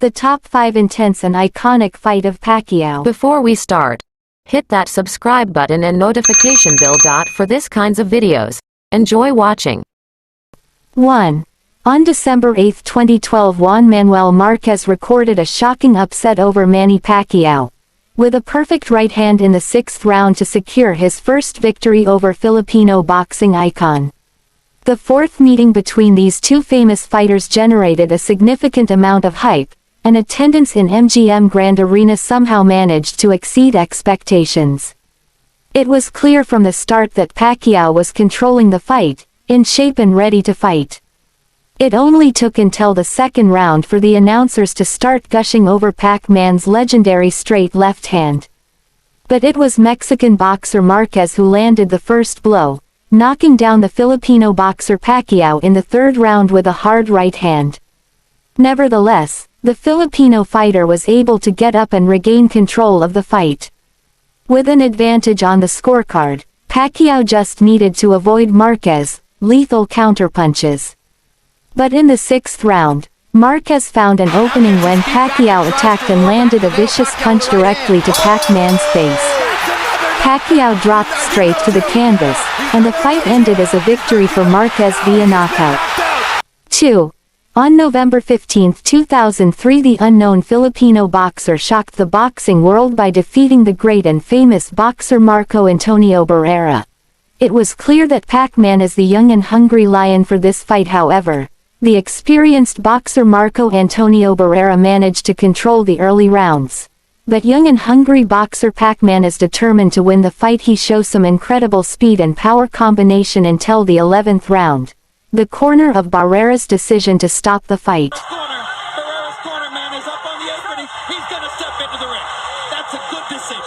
The top 5 intense and iconic fight of Pacquiao. Before we start, hit that subscribe button and notification bell. For this kinds of videos. Enjoy watching. 1. On December 8, 2012, Juan Manuel Marquez recorded a shocking upset over Manny Pacquiao, with a perfect right hand in the 6th round to secure his first victory over Filipino boxing icon. The 4th meeting between these two famous fighters generated a significant amount of hype, and attendance in MGM Grand Arena somehow managed to exceed expectations. It was clear from the start that Pacquiao was controlling the fight, in shape and ready to fight. It only took until the 2nd round for the announcers to start gushing over Pac-Man's legendary straight left hand. But it was Mexican boxer Marquez who landed the first blow, knocking down the Filipino boxer Pacquiao in the 3rd round with a hard right hand. Nevertheless, the Filipino fighter was able to get up and regain control of the fight. With an advantage on the scorecard, Pacquiao just needed to avoid Marquez's lethal counterpunches. But in the 6th round, Marquez found an opening when Pacquiao attacked and landed a vicious punch directly to Pac-Man's face. Pacquiao dropped straight to the canvas, and the fight ended as a victory for Marquez via knockout. 2. On November 15, 2003, the unknown Filipino boxer shocked the boxing world by defeating the great and famous boxer Marco Antonio Barrera. It was clear that Pac-Man is the young and hungry lion for this fight. However, the experienced boxer Marco Antonio Barrera managed to control the early rounds. But young and hungry boxer Pac-Man is determined to win the fight. He shows some incredible speed and power combination until the 11th round, the corner of Barrera's decision to stop the fight. Barrera's corner man is up on the apron. He's gonna step into the ring. That's a good decision.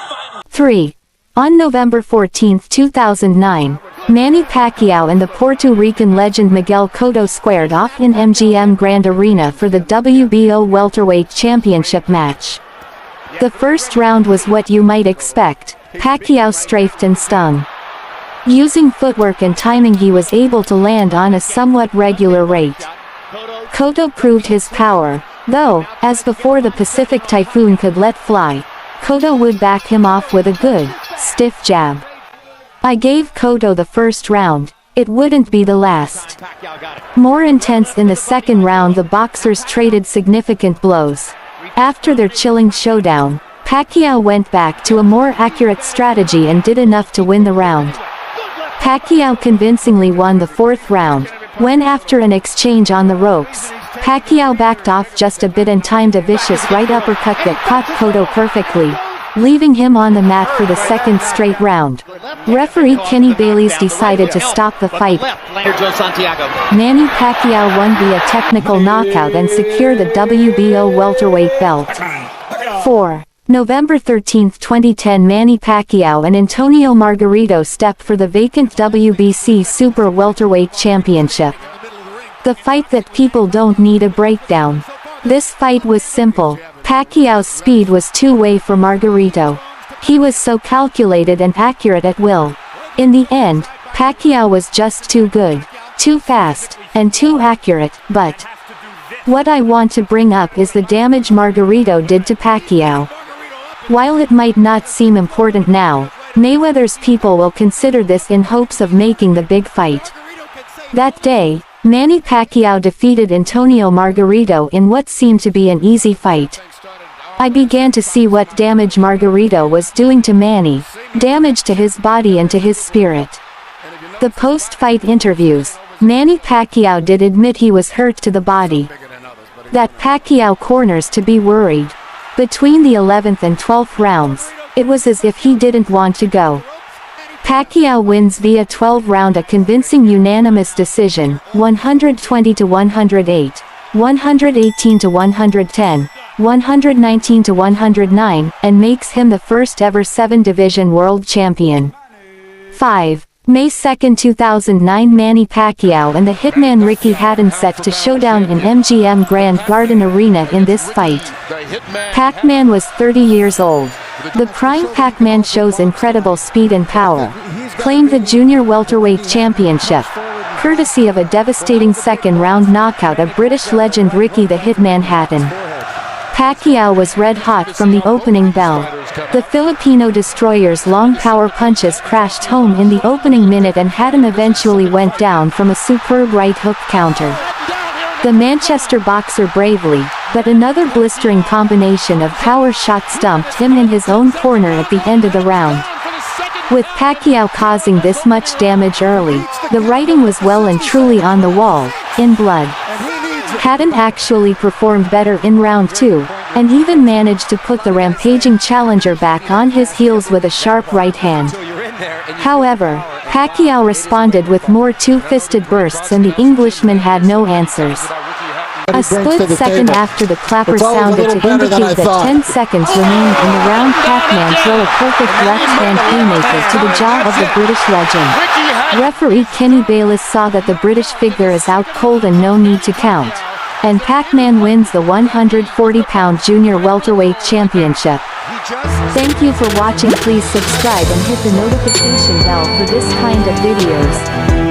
Finally. 3. On November 14, 2009, Manny Pacquiao and the Puerto Rican legend Miguel Cotto squared off in MGM Grand Arena for the WBO welterweight championship match. The first round was what you might expect. Pacquiao strafed and stung. Using footwork and timing, he was able to land on a somewhat regular rate. Cotto proved his power, though, as before the Pacific Typhoon could let fly, Cotto would back him off with a good, stiff jab. I gave Cotto the first round, it wouldn't be the last. More intense in the 2nd round, the boxers traded significant blows. After their chilling showdown, Pacquiao went back to a more accurate strategy and did enough to win the round. Pacquiao convincingly won the 4th round, when after an exchange on the ropes, Pacquiao backed off just a bit and timed a vicious right uppercut that caught Cotto perfectly, leaving him on the mat for the 2nd straight round. Referee Kenny Bailey's decided to stop the fight. Manny Pacquiao won via technical knockout and secured the WBO welterweight belt. 4. November 13, 2010, Manny Pacquiao and Antonio Margarito step for the vacant WBC Super Welterweight Championship. The fight that people don't need a breakdown. This fight was simple. Pacquiao's speed was two-way for Margarito. He was so calculated and accurate at will. In the end, Pacquiao was just too good, too fast, and too accurate. But what I want to bring up is the damage Margarito did to Pacquiao. While it might not seem important now, Mayweather's people will consider this in hopes of making the big fight. That day, Manny Pacquiao defeated Antonio Margarito in what seemed to be an easy fight. I began to see what damage Margarito was doing to Manny, damage to his body and to his spirit. The post-fight interviews, Manny Pacquiao did admit he was hurt to the body. That Pacquiao corners to be worried. Between the 11th and 12th rounds, it was as if he didn't want to go. Pacquiao wins via 12 round, a convincing unanimous decision, 120 to 108, 118 to 110, 119 to 109, and makes him the first ever 7-division world champion. 5. May 2, 2009, Manny Pacquiao and the Hitman Ricky Hatton set to showdown in MGM Grand Garden Arena in this fight. Pac-Man was 30 years old. The prime Pac-Man shows incredible speed and power. Claimed the junior welterweight championship, courtesy of a devastating second-round knockout of British legend Ricky the Hitman Hatton. Pacquiao was red-hot from the opening bell. The Filipino destroyer's long power punches crashed home in the opening minute and Hatton eventually went down from a superb right hook counter. The Manchester boxer bravely, but another blistering combination of power shots stumped him in his own corner at the end of the round. With Pacquiao causing this much damage early, the writing was well and truly on the wall, in blood. Hatton actually performed better in round 2, and even managed to put the rampaging challenger back on his heels with a sharp right hand. However, Pacquiao responded with more two-fisted bursts and the Englishman had no answers. A split second after the clapper sounded to indicate that 10 seconds remained in the round, Pac-Man threw a perfect left-hand haymaker to the jaw of the British legend. Referee Kenny Bayliss saw that the British figure is out cold and no need to count. And Pac-Man wins the 140-pound junior welterweight championship. Thank you for watching. Please subscribe and hit the notification bell for this kind of videos.